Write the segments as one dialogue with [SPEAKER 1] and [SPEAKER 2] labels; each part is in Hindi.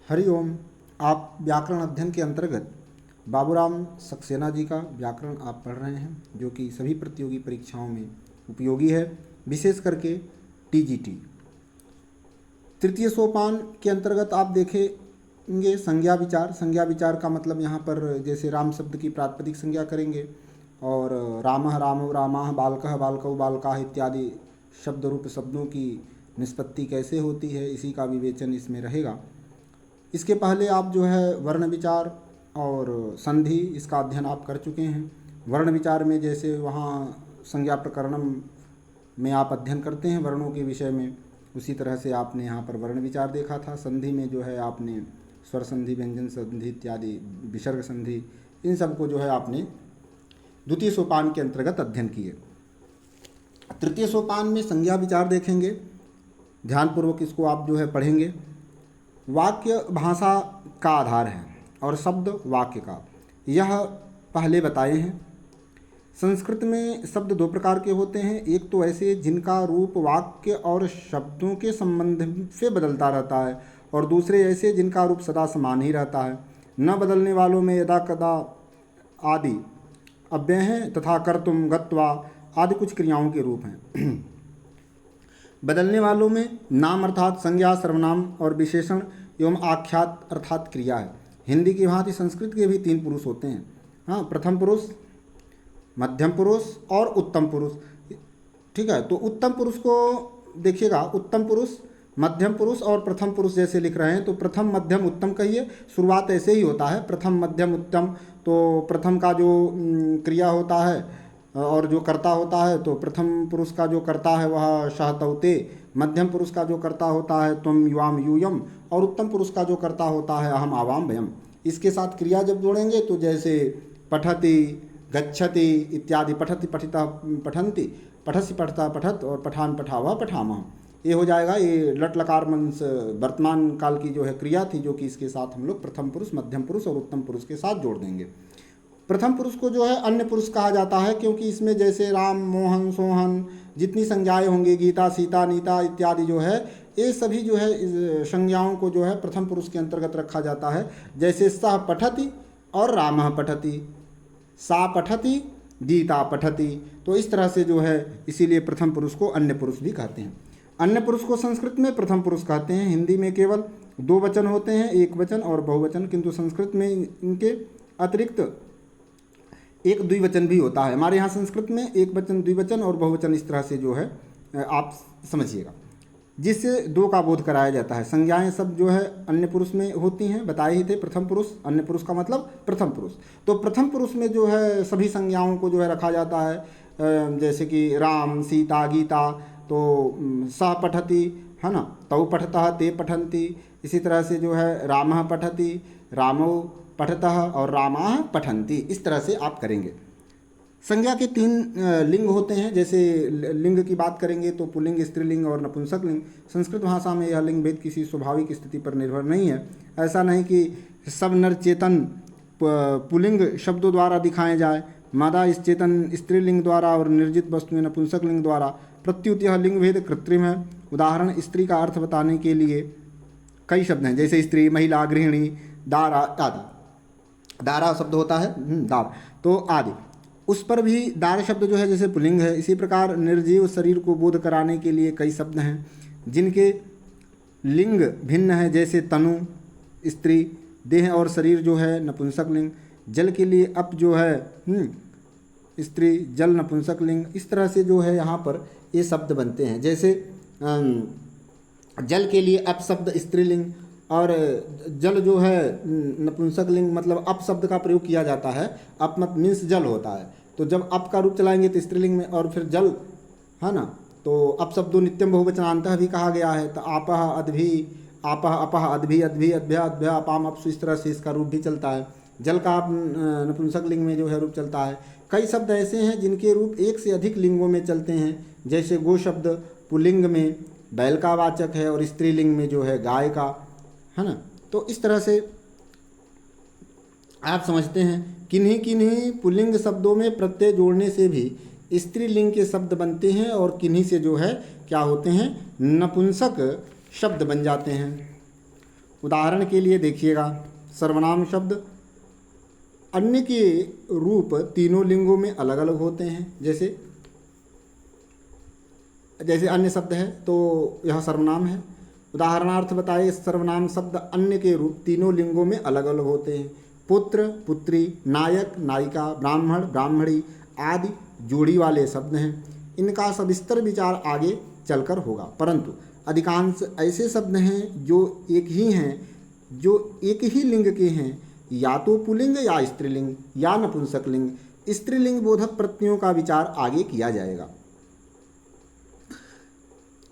[SPEAKER 1] हरिओम। आप व्याकरण अध्ययन के अंतर्गत बाबूराम सक्सेना जी का व्याकरण आप पढ़ रहे हैं, जो कि सभी प्रतियोगी परीक्षाओं में उपयोगी है, विशेष करके टीजीटी। तृतीय सोपान के अंतर्गत आप देखेंगे संज्ञा विचार। संज्ञा विचार का मतलब यहाँ पर जैसे राम शब्द की प्रातिपदिक संज्ञा करेंगे, और रामः रामौ रामाः, बालकः बालकौ बालकाः इत्यादि शब्द रूप शब्दों की निष्पत्ति कैसे होती है, इसी का विवेचन इसमें रहेगा। इसके पहले आप जो है वर्ण विचार और संधि, इसका अध्ययन आप कर चुके हैं। वर्ण विचार में जैसे वहाँ संज्ञा प्रकरणम में आप अध्ययन करते हैं वर्णों के विषय में, उसी तरह से आपने यहाँ पर वर्ण विचार देखा था। संधि में जो है आपने स्वर संधि, व्यंजन संधि इत्यादि, विसर्ग संधि, इन सब को जो है आपने द्वितीय सोपान के अंतर्गत अध्ययन किए। तृतीय सोपान में संज्ञा विचार देखेंगे, ध्यानपूर्वक इसको आप जो है पढ़ेंगे। वाक्य भाषा का आधार है और शब्द वाक्य का, यह पहले बताए हैं। संस्कृत में शब्द दो प्रकार के होते हैं, एक तो ऐसे जिनका रूप वाक्य और शब्दों के संबंध से बदलता रहता है, और दूसरे ऐसे जिनका रूप सदा समान ही रहता है। न बदलने वालों में यदा कदा आदि अव्यय हैं तथा कर्तुम गत्वा आदि कुछ क्रियाओं के रूप हैं। बदलने वालों में नाम अर्थात संज्ञा, सर्वनाम और विशेषण एवं आख्यात अर्थात क्रिया है। हिंदी की भांति संस्कृत के भी तीन पुरुष होते हैं, हाँ, प्रथम पुरुष, मध्यम पुरुष और उत्तम पुरुष। ठीक है, तो उत्तम पुरुष को देखिएगा, उत्तम पुरुष, मध्यम पुरुष और प्रथम पुरुष जैसे लिख रहे हैं, तो प्रथम मध्यम उत्तम कहिए, शुरुआत ऐसे ही होता है, प्रथम मध्यम उत्तम। तो प्रथम का जो क्रिया होता है और जो कर्ता होता है, तो प्रथम पुरुष का जो कर्ता है वह शह तौ ते, मध्यम पुरुष का जो कर्ता होता है त्वम युवाम यूयम, और उत्तम पुरुष का जो कर्ता होता है अहम आवाम वयम। इसके साथ क्रिया जब जोड़ेंगे तो जैसे पठति, गच्छति इत्यादि, पठति पठिता पठन्ति, पठसि पठता पठत, और पठान पठावा पठामः, ये हो जाएगा। ये लट लकार मंस वर्तमान काल की जो है क्रिया थी, जो कि इसके साथ हम लोग प्रथम पुरुष, मध्यम पुरुष और उत्तम पुरुष के साथ जोड़ देंगे। प्रथम पुरुष को जो है अन्य पुरुष कहा जाता है, क्योंकि इसमें जैसे राम, मोहन, सोहन जितनी संज्ञाएं होंगी, गीता, सीता, नीता इत्यादि जो है, ये सभी जो है संज्ञाओं को जो है प्रथम पुरुष के अंतर्गत रखा जाता है। जैसे सह पठति और रामः पठति, सा पठति, गीता पठति, तो इस तरह से जो है, इसीलिए प्रथम पुरुष को अन्य पुरुष भी कहते हैं। अन्य पुरुष को संस्कृत में प्रथम पुरुष कहते हैं। हिंदी में केवल दो वचन होते हैं, एक वचन और बहुवचन, किंतु संस्कृत में इनके अतिरिक्त एक द्विवचन भी होता है। हमारे यहाँ संस्कृत में एक वचन, द्विवचन और बहुवचन, इस तरह से जो है आप समझिएगा, जिससे दो का बोध कराया जाता है। संज्ञाएं सब जो है अन्य पुरुष में होती हैं, बताए ही थे। प्रथम पुरुष, अन्य पुरुष का मतलब प्रथम पुरुष। तो प्रथम पुरुष में जो है सभी संज्ञाओं को जो है रखा जाता है, जैसे कि राम, सीता, गीता, तो सह पठति है ना, तौ पठतः, ते पठन्ति। इसी तरह से जो है रामः पठति, रामौ पठतः और रामाः पठन्ति, इस तरह से आप करेंगे। संज्ञा के तीन लिंग होते हैं। जैसे लिंग की बात करेंगे तो पुल्लिंग, स्त्रीलिंग और नपुंसक लिंग। संस्कृत भाषा में यह लिंग भेद किसी स्वाभाविक स्थिति पर निर्भर नहीं है। ऐसा नहीं कि सब नर चेतन पुल्लिंग शब्दों द्वारा दिखाए जाए, मादा इस चेतन स्त्रीलिंग द्वारा और निर्जित वस्तुएं नपुंसक लिंग द्वारा। प्रत्युत यह लिंग भेद कृत्रिम है। उदाहरण, स्त्री का अर्थ बताने के लिए कई शब्द हैं, जैसे स्त्री, महिला, गृहिणी, दारा आदि। दारा शब्द होता है दार, तो आदि, उस पर भी दार शब्द जो है जैसे पुल्लिंग है। इसी प्रकार निर्जीव शरीर को बोध कराने के लिए कई शब्द हैं जिनके लिंग भिन्न है, जैसे तनु स्त्री, देह और शरीर जो है नपुंसक लिंग। जल के लिए अप जो है स्त्री, जल नपुंसक लिंग। इस तरह से जो है यहाँ पर ये शब्द बनते हैं। जैसे जल के लिए अप शब्द स्त्रीलिंग, और जल जो है नपुंसक लिंग, मतलब अप शब्द का प्रयोग किया जाता है। अप मत मीन्स जल होता है, तो जब अप का रूप चलाएंगे तो स्त्रीलिंग में, और फिर जल है ना, तो अप शब्दो नित्यम बहुवचनांतः भी कहा गया है। तो आपह अद्भि, आपह अपह, अद्भि अद्भि, अद्भ्य अद्भ्य, अपाम अपसु, इस तरह से इसका रूप भी चलता है। जल का नपुंसक लिंग में जो है रूप चलता है। कई शब्द ऐसे हैं जिनके रूप एक से अधिक लिंगों में चलते हैं, जैसे गो शब्द पुल्लिंग में बैल का वाचक है और स्त्रीलिंग में जो है गाय का, है ना। तो इस तरह से आप समझते हैं। किन्हीं किन्हीं पुल्लिंग शब्दों में प्रत्यय जोड़ने से भी स्त्रीलिंग के शब्द बनते हैं, और किन्हीं से जो है क्या होते हैं, नपुंसक शब्द बन जाते हैं। उदाहरण के लिए देखिएगा, सर्वनाम शब्द अन्य के रूप तीनों लिंगों में अलग अलग होते हैं। जैसे अन्य शब्द है तो यह सर्वनाम है। उदाहरणार्थ बताइए, सर्वनाम शब्द अन्य के रूप तीनों लिंगों में अलग अलग होते हैं। पुत्र, पुत्री, नायक, नायिका, ब्राह्मण, ब्राह्मणी आदि जोड़ी वाले शब्द हैं। इनका सविस्तर विचार आगे चलकर होगा, परंतु अधिकांश ऐसे शब्द हैं जो एक ही लिंग के हैं, या तो पुल्लिंग या स्त्रीलिंग या नपुंसकलिंग। स्त्रीलिंग बोधक प्रत्ययों का विचार आगे किया जाएगा।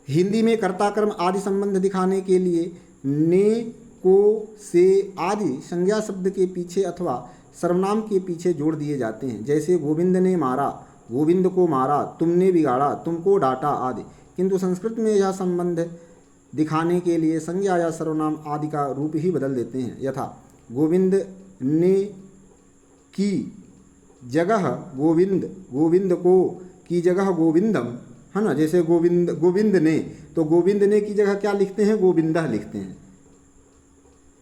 [SPEAKER 1] हिंदी में कर्ता कर्म आदि संबंध दिखाने के लिए ने, को, से आदि संज्ञा शब्द के पीछे अथवा सर्वनाम के पीछे जोड़ दिए जाते हैं। जैसे गोविंद ने मारा, गोविंद को मारा, तुमने बिगाड़ा, तुमको डांटा आदि। किंतु संस्कृत में यह संबंध दिखाने के लिए संज्ञा या सर्वनाम आदि का रूप ही बदल देते हैं। यथा गोविंद ने की जगह गोविंद, गोविंद को की जगह गोविंदम, है ना। जैसे गोविंद ने, तो गोविंद ने की जगह क्या लिखते हैं, गोविंदह लिखते हैं,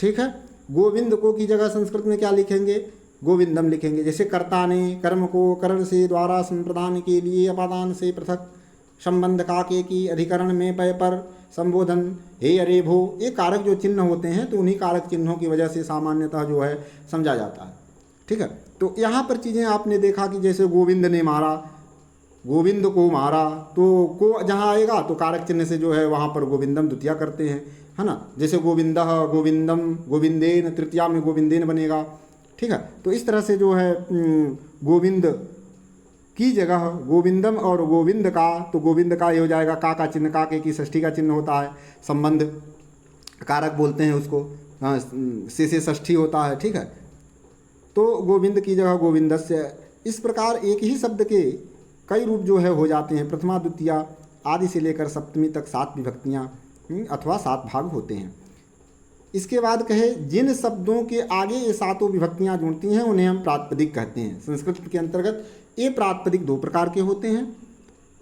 [SPEAKER 1] ठीक है। गोविंद को की जगह संस्कृत में क्या लिखेंगे, गोविंदम लिखेंगे। जैसे कर्ता ने कर्म को करण से द्वारा संप्रदान के लिए अपादान से पृथक संबंध काके की अधिकरण में पय पर संबोधन हे अरे भो, ये कारक जो चिन्ह होते हैं तो उन्हीं कारक चिन्हों की वजह से सामान्यतः जो है समझा जाता है, ठीक है। तो यहाँ पर चीज़ें आपने देखा कि जैसे गोविंद ने मारा, गोविंद को मारा, तो को जहाँ आएगा तो कारक चिन्ह से जो है वहाँ पर गोविंदम द्वितीया करते हैं, है ना। जैसे गोविंदः, गोविंदम, गोविंदेन, तृतीया में गोविंदेन बनेगा, ठीक है। तो इस तरह से जो है गोविंद की जगह गोविंदम और गोविंद का, तो गोविंद का ये हो जाएगा का चिन्ह, का के की षष्ठी का चिन्ह होता है, संबंध कारक बोलते हैं उसको, से षष्ठी होता है, ठीक है। तो गोविंद की जगह गोविंदस्य। इस प्रकार एक ही शब्द के कई रूप जो है हो जाते हैं। प्रथमा, द्वितीया आदि से लेकर सप्तमी तक 7 विभक्तियाँ अथवा 7 भाग होते हैं। इसके बाद कहे जिन शब्दों के आगे ये 7 विभक्तियाँ जुड़ती हैं उन्हें हम प्रातिपदिक कहते हैं। संस्कृत के अंतर्गत ये प्रातिपदिक 2 प्रकार के होते हैं,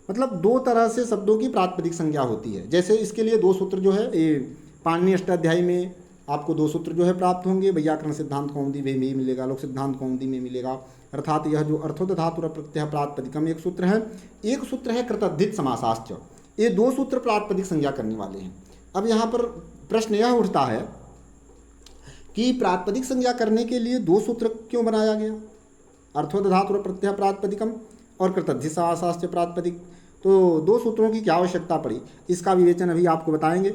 [SPEAKER 1] मतलब 2 तरह से शब्दों की प्रातिपदिक संज्ञा होती है। जैसे इसके लिए 2 सूत्र जो है ये पाणिनि अष्टाध्यायी में आपको 2 सूत्र जो है प्राप्त होंगे। वैयाकरण सिद्धांत कौमुदी में भी मिलेगा, लोक सिद्धांत कौमुदी में मिलेगा। अर्थात यह जो अर्थोत धातुर प्रत्यय प्रातिपदिकम एक सूत्र है, एक सूत्र है कृतद्धित समासाश्च। ये 2 सूत्र प्रातिपदिक संज्ञा करने वाले हैं। अब यहाँ पर प्रश्न यह उठता है कि प्रातिपदिक संज्ञा करने के लिए 2 सूत्र क्यों बनाया गया, अर्थोत धातुर प्रत्यय प्रातिपदिकम और कृतद्धित समासाश्च प्रातिपदिक। तो 2 सूत्रों की क्या आवश्यकता पड़ी, इसका विवेचन अभी आपको बताएंगे।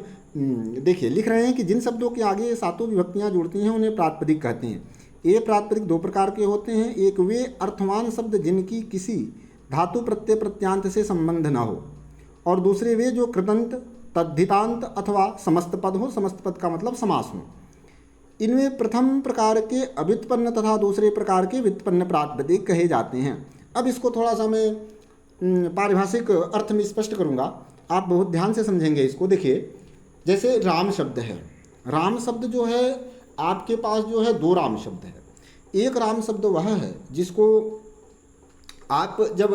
[SPEAKER 1] देखिए लिख रहे हैं कि जिन शब्दों के आगे 7 विभक्तियाँ जुड़ती हैं उन्हें प्रातिपदिक कहते हैं। ये प्रातिपदिक 2 प्रकार के होते हैं। एक वे अर्थवान शब्द जिनकी किसी धातु प्रत्यय प्रत्यांत से संबंध न हो, और दूसरे वे जो कृतंत, तद्धितांत अथवा समस्त पद हो। समस्त पद का मतलब समास हो। इनमें प्रथम प्रकार के अव्युत्पन्न तथा दूसरे प्रकार के व्युत्पन्न प्रातिपदिक कहे जाते हैं। अब इसको थोड़ा सा मैं पारिभाषिक अर्थ में स्पष्ट करूँगा, आप बहुत ध्यान से समझेंगे इसको। देखिए जैसे राम शब्द है, राम शब्द जो है आपके पास जो है 2 राम शब्द है। एक राम शब्द वह है जिसको आप जब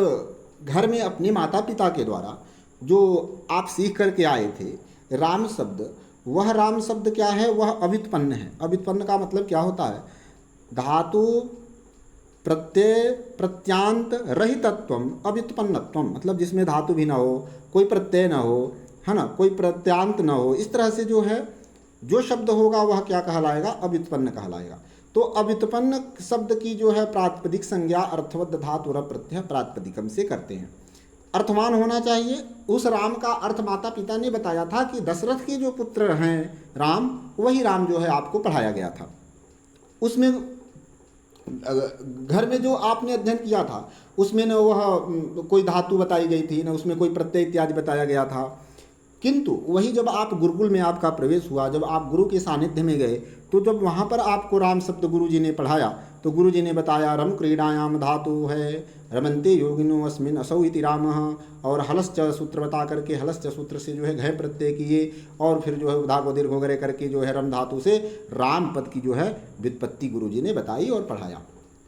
[SPEAKER 1] घर में अपने माता पिता के द्वारा जो आप सीख करके आए थे राम शब्द, वह राम शब्द क्या है, वह अव्युत्पन्न है। अव्युत्पन्न का मतलब क्या होता है, धातु प्रत्यय प्रत्यांत रहितत्वम अव्युत्पन्नत्वम, मतलब जिसमें धातु भी ना हो, कोई प्रत्यय ना हो, है ना, कोई प्रत्यांत ना हो। इस तरह से जो है जो शब्द होगा वह क्या कहलाएगा, अव्युत्पन्न कहलाएगा। तो अव्युत्पन्न शब्द की जो है प्रातिपदिक संज्ञा अर्थवद धातुर प्रत्यय प्रातिपदिकम से करते हैं। अर्थवान होना चाहिए। उस राम का अर्थ माता पिता ने बताया था कि दशरथ के जो पुत्र हैं राम, वही राम जो है आपको पढ़ाया गया था। उसमें घर में जो आपने अध्ययन किया था उसमें न वह कोई धातु बताई गई थी, न उसमें कोई प्रत्यय इत्यादि बताया गया था। किंतु वही जब आप गुरुकुल में आपका प्रवेश हुआ, जब आप गुरु के सानिध्य में गए, तो जब वहाँ पर आपको राम शब्द गुरु जी ने पढ़ाया तो गुरु जी ने बताया रम क्रीडायाम धातु है रमन्ते योगिनो अस्मिन असौ इति रामः, और हलश्च सूत्र बता करके हलश्च सूत्र से जो है घय प्रत्यय किए, और फिर जो है उधा को दीर्घ वगैरह करके जो है रम धातु से राम पद की जो है व्युत्पत्ति गुरु जी ने बताई और पढ़ाया।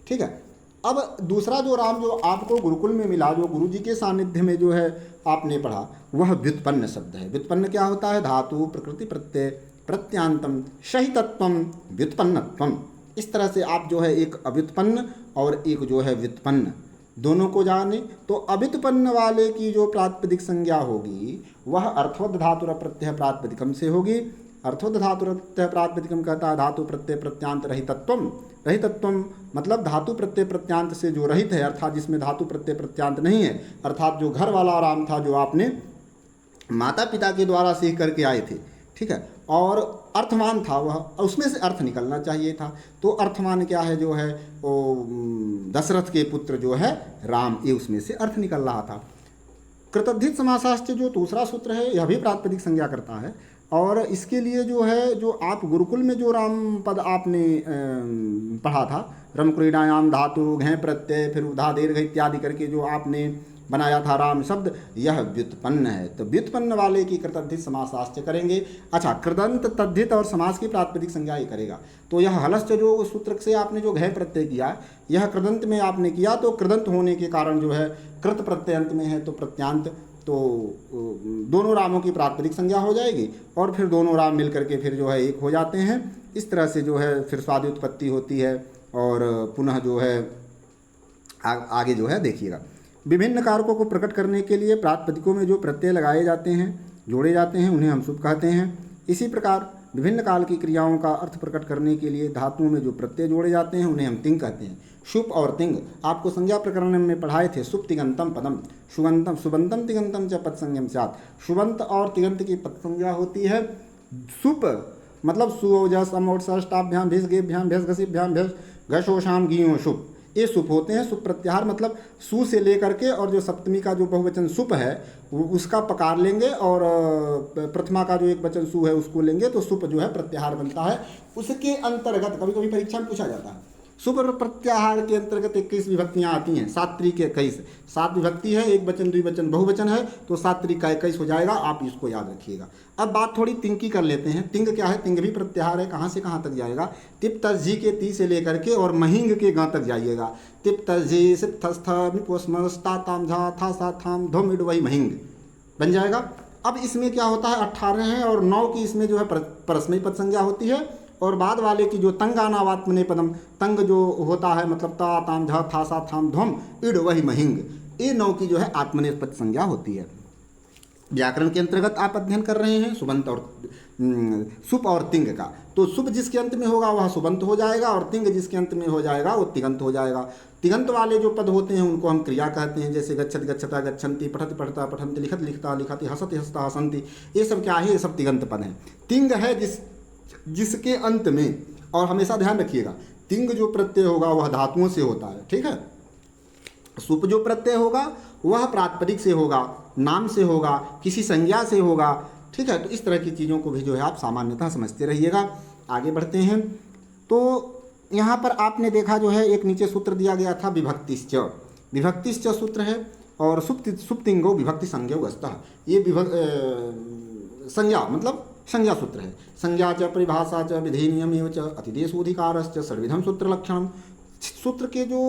[SPEAKER 1] ठीक है। अब दूसरा जो राम जो आपको गुरुकुल में मिला, जो गुरु जी के सानिध्य में जो है आपने पढ़ा, वह व्युत्पन्न शब्द है। व्युत्पन्न क्या होता है, धातु प्रकृति प्रत्यय प्रत्यांतम सहितत्वम व्युत्पन्नत्वम। इस तरह से आप जो है एक अव्युत्पन्न और एक जो है व्युत्पन्न दोनों को जाने। तो अव्युत्पन्न वाले की जो प्रातिपदिक संज्ञा होगी वह अर्थवद धातुर प्रत्यय प्रातिपदिकम से होगी। अर्थवद धातुर प्रत्यय प्रातिपदिकम कहता है धातु प्रत्यय प्रत्यांत रहितत्वम। रहितत्वम मतलब धातु प्रत्यय प्रत्यांत से जो रहित है, अर्थात जिसमें धातु प्रत्यय प्रत्यांत नहीं है, अर्थात जो घर वाला राम था जो आपने माता पिता के द्वारा सीख करके आए थे, ठीक है, और अर्थमान था वह, उसमें से अर्थ निकलना चाहिए था। तो अर्थमान क्या है, जो है वो दशरथ के पुत्र जो है राम, ये उसमें से अर्थ निकल रहा था। कृतद्धित समासाश्च जो दूसरा सूत्र है यह भी प्रातिपदिक संज्ञा करता है, और इसके लिए जो है जो आप गुरुकुल में जो राम पद आपने पढ़ा था, रम क्रीडायाम धातु घै प्रत्यय फिर उधा दीर्घ इत्यादि करके जो आपने बनाया था राम शब्द, यह व्युत्पन्न है। तो व्युत्पन्न वाले की कृतद्धित समासाश्च करेंगे। अच्छा, कृदंत तद्धित और समास की प्रातिपदिक संज्ञा ही करेगा। तो यह हलश्च जो सूत्र से आपने जो घै प्रत्यय किया, यह कृदंत में आपने किया, तो कृदंत होने के कारण जो है कृत प्रत्यय अंत में है तो प्रत्यांत, तो दोनों रामों की प्रातिपदिक संज्ञा हो जाएगी और फिर दोनों राम मिल करके फिर जो है एक हो जाते हैं। इस तरह से जो है फिर स्वादि उत्पत्ति होती है। और पुनः जो है आगे जो है देखिएगा, विभिन्न कारकों को प्रकट करने के लिए प्रातिपदिकों में जो प्रत्यय लगाए जाते हैं, जोड़े जाते हैं, उन्हें हम शुभ कहते हैं। इसी प्रकार विभिन्न काल की क्रियाओं का अर्थ प्रकट करने के लिए धातुओं में जो प्रत्यय जोड़े जाते हैं उन्हें हम तिंग कहते हैं। शुभ और तिंग आपको संज्ञा प्रकरण में पढ़ाए थे। शुभ तिगंतम पदम, शुभंतम शुभंतम तिगंतम च पद संज्ञम स्यात्। शुभंत और तिगंत की पद संज्ञा होती है। सुप मतलब सुओजस अमोटष्टाभ्याम भिष गेभ्याम भिष घसीभ्याम भिष घशोषाम गीयों शुभ, ये सुप होते हैं। सुप प्रत्याहार मतलब सु से लेकर के और जो सप्तमी का जो बहुवचन सुप है उसका पकार लेंगे और प्रथमा का जो एक वचन सु है उसको लेंगे, तो सुप जो है प्रत्याहार बनता है। उसके अंतर्गत कभी कभी परीक्षा में पूछा जाता है, सुप प्रत्याहार के अंतर्गत 21 विभक्तियाँ आती हैं। सात के 21, 7 विभक्ति है, एक वचन द्विवचन बहुवचन है, तो 7 का 21 हो जाएगा। आप इसको याद रखिएगा। अब बात थोड़ी तिंग की कर लेते हैं। तिंग क्या है? तिंग भी प्रत्याहार है। कहाँ से कहाँ तक जाएगा? तिप तजी के ती से लेकर के और महिंग के गा तक जाइएगा। तिप तजी सिप थस्थ मिपोस्मस्ता ताम झा था सा थाम धुम इड वही महिंग बन जाएगा। अब इसमें क्या होता है, 18 हैं और 9 की इसमें जो है परस्मयी पद संज्ञा होती है, और बाद वाले की जो तंगानावात्मने पदम, तंग जो होता है मतलब ता ताम झा था सा थाम धुम इड वही महिंग, ये 9 की जो है आत्मनेपद पद संज्ञा होती है। व्याकरण के अंतर्गत आप अध्ययन कर रहे हैं सुबंत और सुप और तिंग का। तो सुप जिसके अंत में होगा वह सुबंत हो जाएगा और तिंग जिसके अंत में हो जाएगा वो तिगंत हो जाएगा। तिगंत वाले जो पद होते हैं उनको हम क्रिया कहते हैं, जैसे गच्छति गच्छता गच्छन्ति, पठति पठता पठन्ति, लिखत लिखता लिखति, हसति हसता हसन्ति, ये सब क्या है? ये सब तिगंत पद हैं। तिंग है जिसके अंत में, और हमेशा ध्यान रखिएगा तिंग जो प्रत्यय होगा वह धातुओं से होता है, ठीक है। सुप जो प्रत्यय होगा वह प्रातिपदिक से होगा, नाम से होगा, किसी संज्ञा से होगा, ठीक है। तो इस तरह की चीज़ों को भी जो है आप सामान्यतः समझते रहिएगा। आगे बढ़ते हैं। तो यहाँ पर आपने देखा जो है एक नीचे सूत्र दिया गया था विभक्तिश्च। विभक्तिश्च सूत्र है और सुप्तिंगो विभक्ति संज्ञो अस्तः, ये संज्ञा मतलब संज्ञा सूत्र है। संज्ञा च परिभाषा च विधि नियम एवं च अतिदेशोधिकारश्च सर्वविधम सूत्र लक्षणम। सूत्र के जो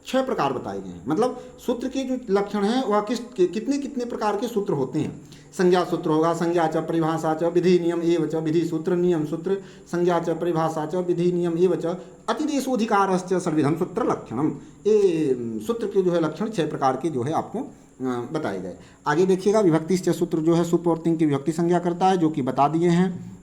[SPEAKER 1] 6 प्रकार बताए गए हैं, मतलब सूत्र के जो लक्षण हैं वह कितने कितने प्रकार के सूत्र होते हैं। संज्ञा सूत्र होगा, संज्ञा च परिभाषा च विधि नियम एवं च, विधि सूत्र नियम सूत्र, संज्ञा च परिभाषा च विधि नियम एवं च अतिदेशोधिकारश्च सर्वविधम सूत्र लक्षणम। ये सूत्र के जो है लक्षण 6 प्रकार के जो है आपको बताए गए। आगे देखिएगा, विभक्तिश्च सूत्र जो है सुप और तिंग की विभक्ति संज्ञा करता है, जो कि बता दिए हैं।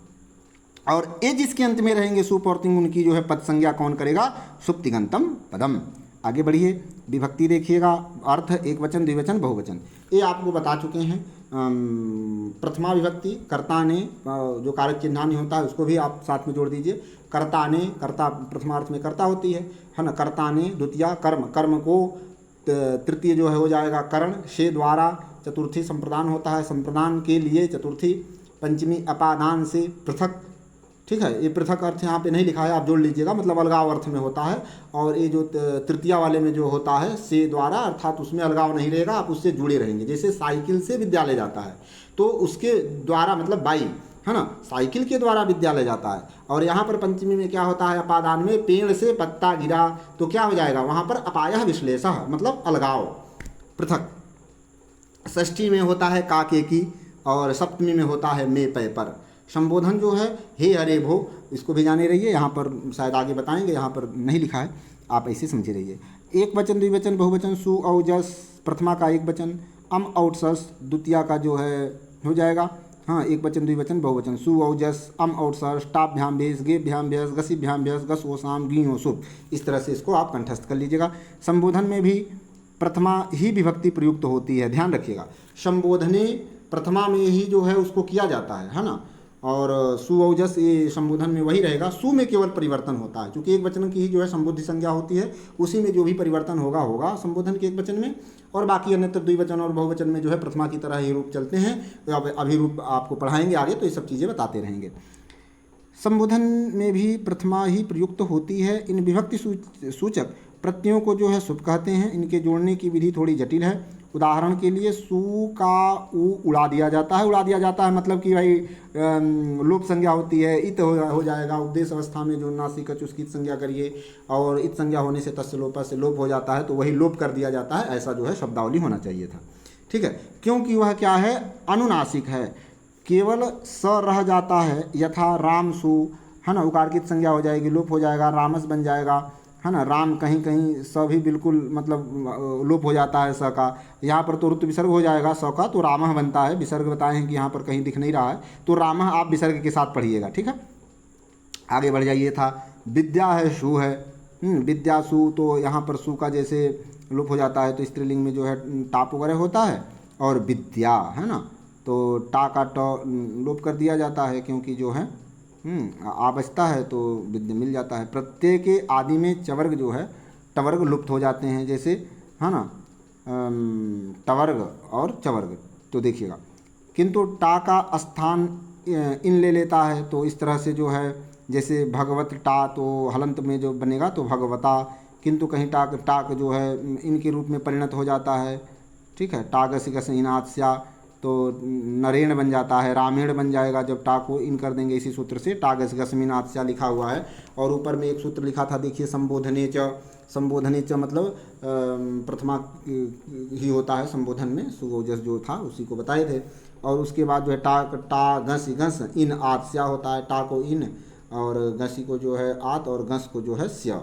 [SPEAKER 1] और ये जिसके अंत में रहेंगे सुप और तिंग, उनकी जो है पद संज्ञा कौन करेगा? सुप्तिगंतम पदम। आगे बढ़िए, विभक्ति देखिएगा, अर्थ एक वचन द्विवचन बहुवचन, ये आपको बता चुके हैं। प्रथमा विभक्ति कर्ता ने, जो कारक चिन्हानी होता है उसको भी आप साथ में जोड़ दीजिए। कर्ता ने, कर्ता प्रथमार्थ में कर्ता होती है ना। कर्ता ने, द्वितीया कर्म, कर्म को तृतीय जो है हो जाएगा करण, से द्वारा, चतुर्थी संप्रदान होता है, संप्रदान के लिए चतुर्थी, पंचमी अपादान से पृथक, ठीक है। ये पृथक अर्थ यहाँ पे नहीं लिखा है, आप जोड़ लीजिएगा, मतलब अलगाव अर्थ में होता है। और ये जो तृतीया वाले में जो होता है से द्वारा, अर्थात उसमें अलगाव नहीं रहेगा, आप उससे जुड़े रहेंगे। जैसे साइकिल से विद्यालय जाता है तो उसके द्वारा मतलब बाई, है ना, साइकिल के द्वारा विद्यालय जाता है। और यहाँ पर पंचमी में क्या होता है? अपादान में पेड़ से पत्ता गिरा, तो क्या हो जाएगा वहाँ पर? अपायः विश्लेषः, मतलब अलगाव, पृथक। षष्ठी में होता है काके की, और सप्तमी में होता है मे पय पर। संबोधन जो है हे अरे भो, इसको भी जाने रहिए, यहाँ पर शायद आगे बताएंगे, यहाँ पर नहीं लिखा है, आप ऐसे समझे रहिए। एक वचन, द्विवचन, बहुवचन, सु औ जस, प्रथमा का एक वचन, अम औट सस, द्वितीया का जो है हो जाएगा, हाँ, एक वचन, द्विवचन, बहुवचन, सु औ जस, अम औट सस, टाभ्याम भेष, गेभ्याम भ्यस, गसिभ्याम भ्यस, गस ओ शाम, गी ओ शुभ। इस तरह से इसको आप कंठस्थ कर लीजिएगा। संबोधन में भी प्रथमा ही विभक्ति प्रयुक्त होती है, ध्यान रखिएगा। संबोधने प्रथमा में ही जो है उसको किया जाता है ना। और सु औ जस ये संबोधन में वही रहेगा, सु में केवल परिवर्तन होता है, क्योंकि एक वचन की ही जो है संबोधि संज्ञा होती है, उसी में जो भी परिवर्तन होगा होगा संबोधन के एक वचन में, और बाकी अन्यत्र द्विवचन और बहुवचन में जो है प्रथमा की तरह ही रूप चलते हैं। तो अब अभी रूप आपको पढ़ाएंगे आगे, तो ये सब चीज़ें बताते रहेंगे। संबोधन में भी प्रथमा ही प्रयुक्त होती है। इन विभक्ति सूचक प्रत्ययों को जो है शुभ कहते हैं। इनके जोड़ने की विधि थोड़ी जटिल है। उदाहरण के लिए सु का उ उड़ा दिया जाता है। उड़ा दिया जाता है मतलब कि भाई लोप संज्ञा होती है, इत हो जाएगा। उपदेश अवस्था में जो नासिक चुस्कित संज्ञा करिए, और इत संज्ञा होने से तस्य लोप से लोप हो जाता है, तो वही लोप कर दिया जाता है। ऐसा जो है शब्दावली होना चाहिए था, ठीक है, क्योंकि वह क्या है, अनुनासिक है, केवल स रह जाता है। यथा राम सु, है ना, उकार की संज्ञा हो जाएगी, लोप हो जाएगा, रामस बन जाएगा, है ना। राम कहीं कहीं स भी बिल्कुल मतलब लोप हो जाता है स का। यहाँ पर तो ऋतु विसर्ग हो जाएगा स का, तो रामह बनता है। विसर्ग बताए हैं कि यहाँ पर कहीं दिख नहीं रहा है, तो रामह आप विसर्ग के साथ पढ़िएगा, ठीक है। आगे बढ़ जाइए। था विद्या है, शु है, विद्या सु, तो यहाँ पर सु का जैसे लोप हो जाता है, तो स्त्रीलिंग में जो है टाप वगैरह होता है। और विद्या, है ना, तो टा का ट लोप कर दिया जाता है, क्योंकि जो है आ बचता है तो विद्या मिल जाता है। प्रत्यय के आदि में चवर्ग जो है टवर्ग लुप्त हो जाते हैं, जैसे, है ना, टवर्ग और चवर्ग। तो देखिएगा, किंतु टा का स्थान इन ले लेता है, तो इस तरह से जो है जैसे भगवत टा, तो हलंत में जो बनेगा तो भगवता, किंतु कहीं टाक जो है इनके रूप में परिणत हो जाता है, ठीक है। टागस गस इनात्स्या, तो नरेण बन जाता है, रामेण बन जाएगा जब टा को इन कर देंगे इसी सूत्र से। टागस गसमिनात्स्या लिखा हुआ है। और ऊपर में एक सूत्र लिखा था, देखिए, संबोधने च। संबोधने च मतलब प्रथमा ही होता है संबोधन में, सुगोजस जो था उसी को बताए थे। और उसके बाद जो है टा घस घस इन आत्स्या होता है, टा को इन और घसी को जो है आत और घस को जो है स्या।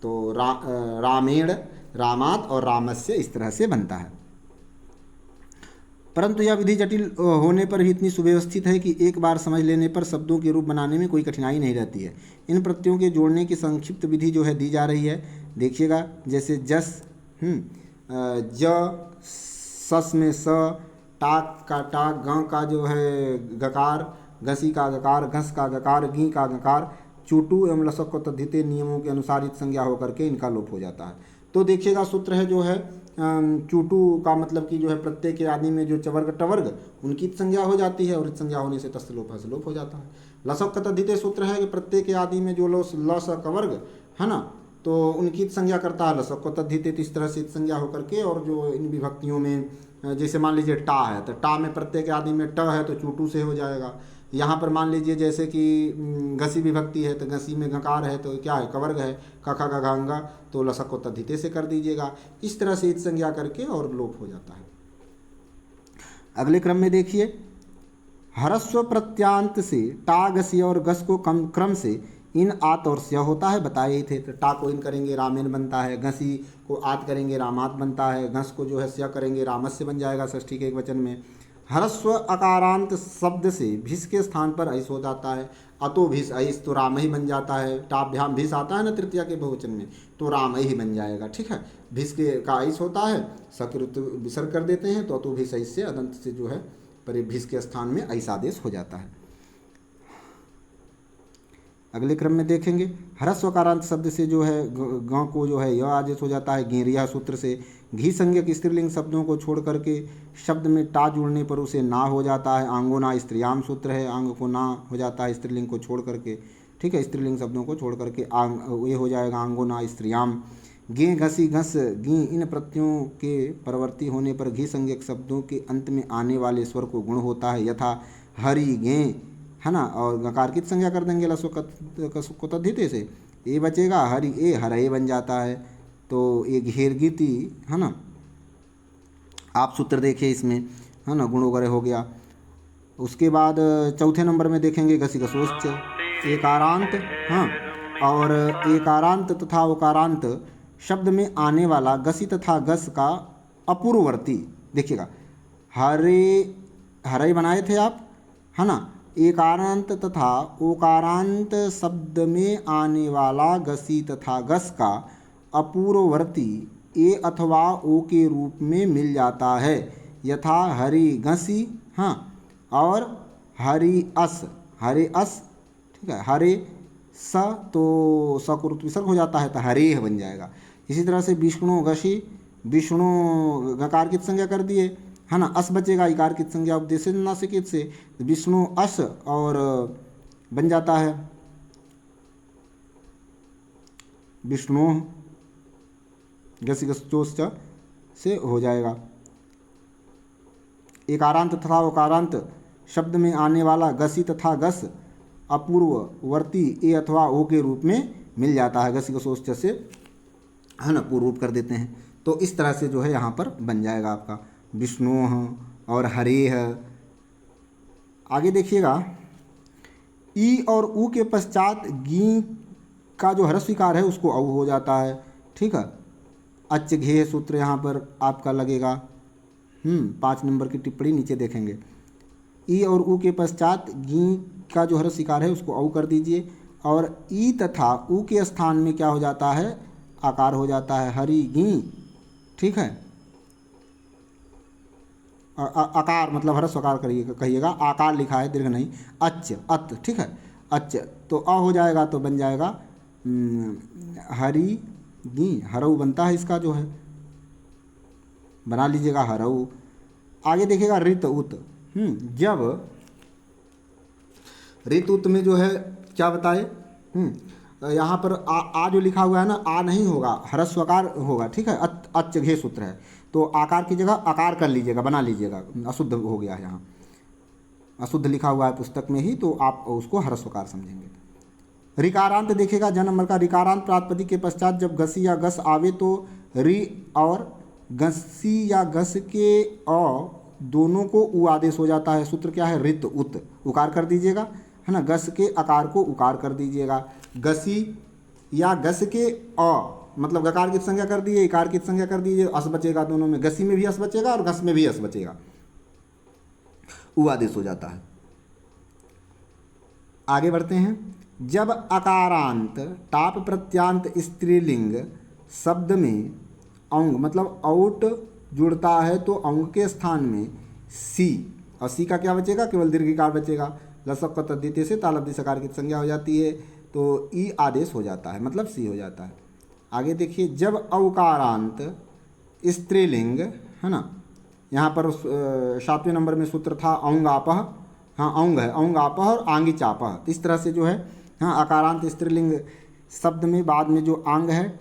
[SPEAKER 1] तो रामेण, रामात और रामस्य, इस तरह से बनता है। परंतु यह विधि जटिल होने पर भी इतनी सुव्यवस्थित है कि एक बार समझ लेने पर शब्दों के रूप बनाने में कोई कठिनाई नहीं रहती है। इन प्रत्ययों के जोड़ने की संक्षिप्त विधि जो है दी जा रही है, देखिएगा। जैसे जस, ज, सस में स, टाक का टाक, ग का जो है गकार, घसी का गकार, घस का गकार, गी का गकार, चूटू एवं लसक को तद्धिते नियमों के अनुसार इत संज्ञा होकर के इनका लोप हो जाता है। तो देखिएगा, सूत्र है जो है चूटू का मतलब कि जो है प्रत्यय के आदि में जो चवर्ग टवर्ग उनकी संज्ञा हो जाती है, और इत संज्ञा होने से तस्य लोप से लोप हो जाता है। लसक तद्धिते सूत्र है कि प्रत्यय के आदि में जो लस कवर्ग, है ना, तो उनकी संज्ञा करता है लसक को तद्धिते। तो इस तरह से संज्ञा होकर के, और जो इन विभक्तियों में जैसे मान लीजिए टा है, तो टा में प्रत्यय के आदि में ट है तो चूटू से हो जाएगा। यहाँ पर मान लीजिए जैसे कि घसी विभक्ति है, तो घसी में घकार है तो क्या है, कवर्ग है, कखा का घांगा, तो लसक को तद्धिते से कर दीजिएगा। इस तरह से इत संज्ञा करके और लोप हो जाता है। अगले क्रम में देखिए, हरस्व प्रत्यांत से टा, घसी और घस को क्रम से इन आत और स्या होता है, बताए ही थे। तो टा को इन करेंगे रामेन बनता है, घसी को आत करेंगे रामात बनता है, घस को जो है स्या करेंगे रामस्य बन जाएगा षष्ठी के एक वचन में। हरस्व अकारांत शब्द से भिस के स्थान पर ऐस हो जाता है। अतो भिस ऐस, तो राम ही बन जाता है। टाभ्याम भिस आता है ना तृतीया के बहुवचन में, तो राम ही बन जाएगा, ठीक है। भिस के का ऐस होता है, सकृत विसर्ग कर देते हैं, तो अतो भिस ऐस से अदंत से जो है पर भिस के स्थान में ऐस आदेश हो जाता है। अगले क्रम में देखेंगे, हरस्वकारांत शब्द से जो है गाँव को जो है यह आदेश हो जाता है। गेरिया सूत्र से घी संज्ञक स्त्रीलिंग शब्दों को छोड़ करके शब्द में टा जुड़ने पर उसे ना हो जाता है। आंगोना स्त्रियाम सूत्र है, आंग को ना हो जाता है स्त्रीलिंग को छोड़ करके, ठीक है, स्त्रीलिंग शब्दों को छोड़ करके आंग, ये हो जाएगा आंगोना स्त्रियाम। गे, घसी, घस, गी, इन प्रत्ययों के परवर्ती होने पर घी संज्ञक शब्दों के अंत में आने वाले स्वर को गुण होता है। यथा हरि, गे, है ना, और गकार की संज्ञा कर देंगे लसो तद्धिते से, ए बचेगा, हरि ए हरे बन जाता है। तो ये घेर गीति, है ना, आप सूत्र देखिए इसमें, है ना, गुण वगैरह हो गया। उसके बाद चौथे नंबर में देखेंगे घसी घसोच एकारांत। हाँ, और एकारांत तथा उकारांत शब्द में आने वाला गसी तथा गस का अपूर्ववर्ती। देखिएगा, हरे हरे बनाए थे आप, है ना। एकारांत तथा ओकारांत शब्द में आने वाला गसी तथा गस का अपूर्ववर्ती ए अथवा ओ के रूप में मिल जाता है, यथा हरि घसी। हाँ, और हरि अस, हरे अस, ठीक है। हरे स तो स को ऋतु विसर्ग हो जाता है तो हरेह बन जाएगा। इसी तरह से विष्णु घसी, विष्णु गकार की संज्ञा कर दिए, है ना। अस बचेगा इकार की संज्ञा उपदेश नासिकित से, विष्णु अस और बन जाता है विष्णु घसी घसोच से हो जाएगा। एकारांत तथा उकारांत शब्द में आने वाला गसी तथा गस अपूर्ववर्ती ए अथवा ओ के रूप में मिल जाता है, घसी घसोच से, है ना, पूर्व रूप कर देते हैं। तो इस तरह से जो है यहाँ पर बन जाएगा आपका विष्णु और हरेह। आगे देखिएगा, ई और ऊ के पश्चात गी का जो ह्रस्व विकार है उसको औ हो जाता है, ठीक है। अच घे सूत्र यहाँ पर आपका लगेगा। 5 नंबर की टिप्पणी नीचे देखेंगे। ई और ऊ के पश्चात गी का जो ह्रस्व विकार है उसको औ कर दीजिए, और ई तथा ऊ के स्थान में क्या हो जाता है, आकार हो जाता है हरि गी, ठीक है। आकार मतलब ह्रस्व आकार कहिएगा, आकार लिखा है दीर्घ नहीं, अच अत, ठीक है। अच तो अ हो जाएगा तो बन जाएगा हरि गी, हरऊ बनता है इसका जो है, बना लीजिएगा हरऊ। आगे देखिएगा रित उत। जब रित उत में जो है क्या बताए, यहाँ पर आ जो लिखा हुआ है ना, आ नहीं होगा, ह्रस्वकार होगा, ठीक है। अच घे सूत्र है तो आकार की जगह आकार कर लीजिएगा, बना लीजिएगा, अशुद्ध हो गया है, यहाँ अशुद्ध लिखा हुआ है पुस्तक में ही, तो आप उसको ह्रस्वकार समझेंगे। रिकारांत देखिएगा, जन्म नंबर का रिकारांत प्रातिपदिक के पश्चात जब घसी या गस आवे तो रि और घसी या घस के अ दोनों को उ आदेश हो जाता है। सूत्र क्या है, रित उत, उकार कर दीजिएगा, है ना। घस के आकार को उकार कर दीजिएगा। घसी या घस के अ मतलब गकार की संज्ञा कर दिए, इकार की संज्ञा कर दीजिए, अस बचेगा दोनों में, घसी में भी अस बचेगा और घस में भी अस बचेगा, उ आदेश हो जाता है। आगे बढ़ते हैं। जब अकारांत टाप प्रत्यांत स्त्रीलिंग शब्द में औंग मतलब औट जुड़ता है तो औंग के स्थान में सी, और सी का क्या बचेगा, केवल दीर्घिकार बचेगा। लसक का तद्धित से तालब्धि सकार की संज्ञा हो जाती है तो ई आदेश हो जाता है, मतलब सी हो जाता है। आगे देखिए, जब औकारांत स्त्रीलिंग, है ना, यहाँ पर 7वें नंबर में सूत्र था औंग आपह, हाँ औंग है, औंग आपह और आंगी चापह, तो इस तरह से जो है, हाँ, अकारांत स्त्रीलिंग शब्द में बाद में जो आंग है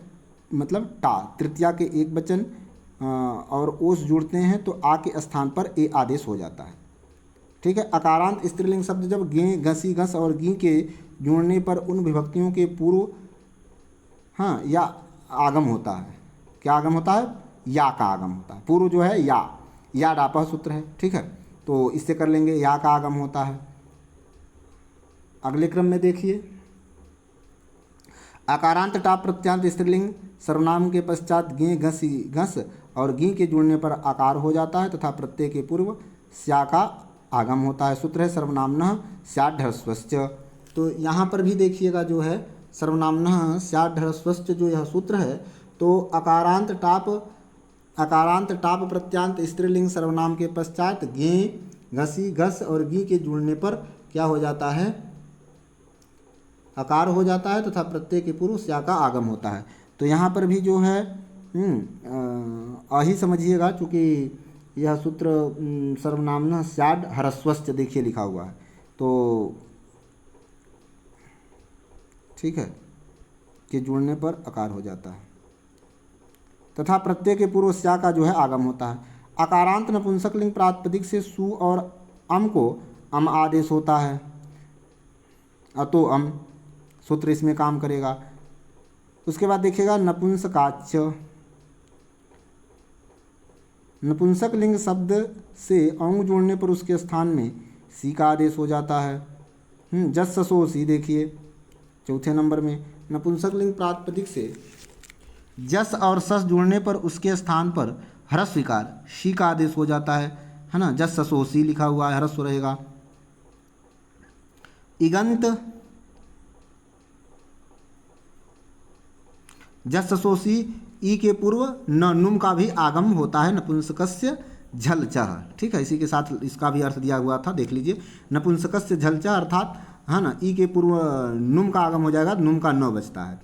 [SPEAKER 1] मतलब टा, तृतीया के एक वचन और ओस जुड़ते हैं तो आ के स्थान पर ए आदेश हो जाता है, ठीक है। अकारांत स्त्रीलिंग शब्द जब गे घसी घस और गी के जुड़ने पर उन विभक्तियों के पूर्व, हाँ, या आगम होता है। क्या आगम होता है, या का आगम होता है। पूर्व जो है या डापह सूत्र है, ठीक है, तो इससे कर लेंगे, या का आगम होता है। अगले क्रम में देखिए, अकारांत टाप प्रत्यांत स्त्रीलिंग सर्वनाम के पश्चात गे घसी घस और गी के जुड़ने पर आकार हो जाता है तथा प्रत्यय के पूर्व स्या का आगम होता है। सूत्र है सर्वनामनः स्याद् ह्रस्वश्च। तो यहाँ पर भी देखिएगा जो है सर्वनामनः स्याद् ह्रस्वश्च जो यह सूत्र है, तो अकारांत टाप प्रत्यांत स्त्रीलिंग सर्वनाम के पश्चात गे घसी घस और गी के जुड़ने पर क्या हो जाता है, आकार हो जाता है तथा प्रत्यय के पूर्व स्या का आगम होता है। तो यहाँ पर भी जो है ही समझिएगा, चूँकि यह सूत्र सर्वनामनः स्याद् ह्रस्वश्च देखिए लिखा हुआ है, तो ठीक है, के जुड़ने पर आकार हो जाता है तथा प्रत्यय के पूर्व स्या का जो है आगम होता है। अकारांत नपुंसकलिंग प्रातिपदिक से सु और अम को अम आदेश होता है, अतो अम सूत्र इसमें काम करेगा। उसके बाद देखिएगा नपुंसकाच, नपुंसक लिंग शब्द से औंग जोड़ने पर उसके स्थान में सी का आदेश हो जाता है। जस ससो सी देखिए चौथे नंबर में नपुंसकलिंग प्रातिपदिक से जस और सस जुड़ने पर उसके स्थान पर ह्रस्व विकार शी का आदेश हो जाता है ना। जस ससो सी लिखा हुआ है, ह्रस्व रहेगा। इगंत जस ससो सी ई के पूर्व न नुम का भी आगम होता है नपुंसकस्य झल चह। ठीक है, इसी के साथ इसका भी अर्थ दिया हुआ था, देख लीजिए। नपुंसकस्य झल चह अर्थात है ना, ई के पूर्व नुम का आगम हो जाएगा, नुम का न बचता है।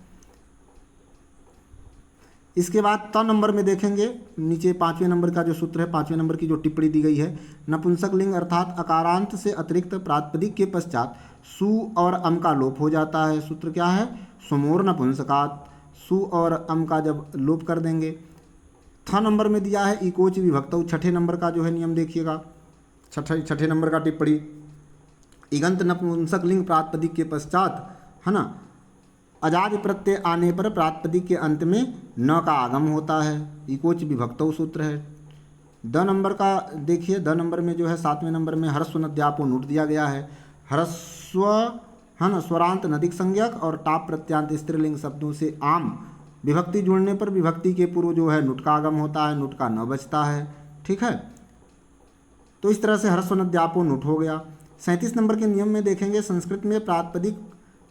[SPEAKER 1] इसके बाद त नंबर में देखेंगे, नीचे 5वें नंबर का जो सूत्र है, 5वें नंबर की जो टिप्पणी दी गई है, नपुंसक लिंग अर्थात अकारांत से अतिरिक्त प्रातिपदिक के पश्चात सु और अम का लोप हो जाता है। सूत्र क्या है? सुमोर नपुंसकात, सु और अम का जब लोप कर देंगे। थ नंबर में दिया है इकोच विभक्तौ, छठे नंबर का जो है नियम देखिएगा, छठे नंबर का टिप्पणी। इगंत नपुंसक लिंग प्रातिपदिक के पश्चात है ना, अजाज प्रत्यय आने पर प्रातिपदिक के अंत में न का आगम होता है, इकोच विभक्तौ सूत्र है। द नंबर का देखिए, द नंबर में जो है 7वें नंबर में ह्रस्व नद्यापो नोट दिया गया है। ह्रस्व है ना, स्वरांत नदिक संज्ञक और टाप प्रत्यांत स्त्रीलिंग शब्दों से आम विभक्ति जुड़ने पर विभक्ति के पूर्व जो है नुट का आगम होता है, नुट का न बचता है। ठीक है, तो इस तरह से ह्रस्व नद्यापो नुट हो गया। 37 नंबर के नियम में देखेंगे, संस्कृत में प्रातिपदिक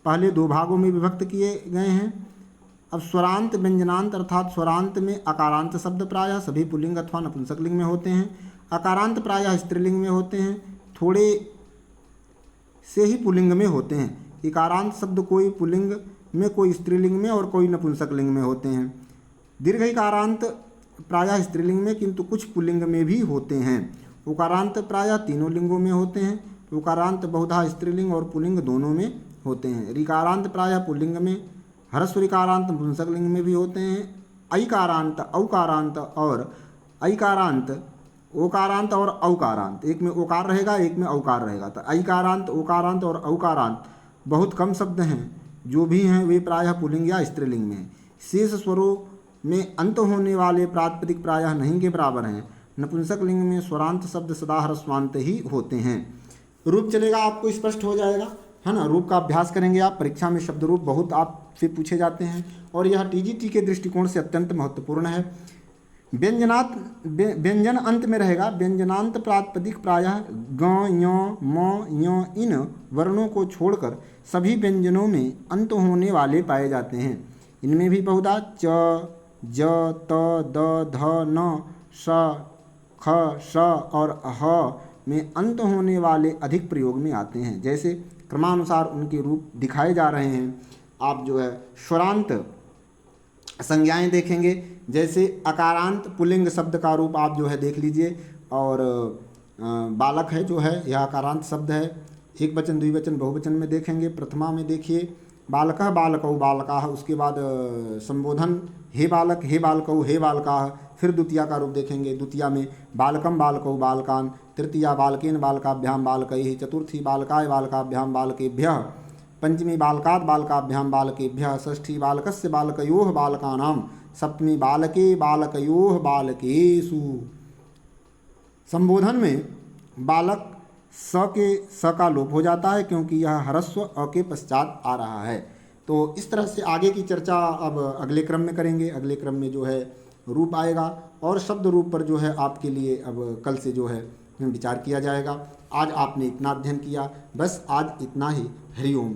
[SPEAKER 1] पहले 2 भागों में विभक्त किए गए हैं। अब स्वरांत व्यंजनांत अर्थात स्वरांत में अकारांत शब्द प्रायः सभी पुल्लिंग अथवा नपुंसकलिंग में होते हैं, अकारांत प्रायः स्त्रीलिंग में होते हैं, थोड़े से ही पुल्लिंग में होते हैं। इकारांत शब्द कोई पुल्लिंग में, कोई स्त्रीलिंग में और कोई नपुंसकलिंग में होते हैं। दीर्घ इकारांत प्रायः स्त्रीलिंग में किंतु कुछ पुल्लिंग में भी होते हैं। उकारांत प्रायः तीनों लिंगों में होते हैं। उकारांत बहुधा स्त्रीलिंग और पुल्लिंग दोनों में होते हैं। ऋकारांत प्रायः पुल्लिंग में, ह्रस्व ऋकारांत नपुंसकलिंग में भी होते हैं। ऐकारांत, औकारांत और ऐकारांत, ओकारांत और औकारांत, एक में ओकार रहेगा एक में औकार रहेगा। तो ऐकारांत, ओकारांत और औकारांत बहुत कम शब्द हैं, जो भी हैं वे प्रायः पुल्लिंग या स्त्रीलिंग में हैं। शेष स्वरों में अंत होने वाले प्रातिपदिक प्रायः नहीं के बराबर हैं। नपुंसकलिंग में स्वरांत शब्द सदा ह्रस्वांत ही होते हैं। रूप चलेगा, आपको स्पष्ट हो जाएगा है ना। रूप का अभ्यास करेंगे आप, परीक्षा में शब्द रूप बहुत आपसे पूछे जाते हैं और यह टीजीटी के दृष्टिकोण से अत्यंत महत्वपूर्ण है। व्यंजन अंत में रहेगा। व्यंजनांत प्रातिपदिक प्रायः ग, य, म, य इन वर्णों को छोड़कर सभी व्यंजनों में अंत होने वाले पाए जाते हैं। इनमें भी बहुधा च, ज, त, द, ध, न, स, ख, श और ह में अंत होने वाले अधिक प्रयोग में आते हैं। जैसे क्रमानुसार उनके रूप दिखाए जा रहे हैं। आप जो है स्वरांत संज्ञाएं देखेंगे, जैसे अकारांत पुल्लिंग शब्द का रूप आप जो है देख लीजिए। और बालक है जो है, यह अकारांत शब्द है। एक वचन, द्विवचन, बहुवचन में देखेंगे। प्रथमा में देखिए बालकः, बालकौ, बालकाः, उसके बाद संबोधन हे बालक, हे बालकौ, हे बालकाः। फिर द्वितीया का रूप देखेंगे, द्वितीया में बालकम, बालकौ, बालकान। तृतीया बालकेन, बालकाभ्याम, बालकैः। चतुर्थी बालकाय, बालकाभ्याम, बालकेभ्यः। पंचमी बालकात्, बालकाभ्याम, बालकेभ्यः। षष्ठी बालकस्य, बालकयोः, बालकानां। सप्तमी बालके, बालकयोः, बालकेषु। संबोधन में बालक स का लोप हो जाता है क्योंकि यह ह्रस्व अ के पश्चात आ रहा है। तो इस तरह से आगे की चर्चा अब अगले क्रम में करेंगे। अगले क्रम में जो है रूप आएगा और शब्द रूप पर जो है आपके लिए अब कल से जो है विचार किया जाएगा। आज आपने इतना अध्ययन किया, बस आज इतना ही। हरि ओम।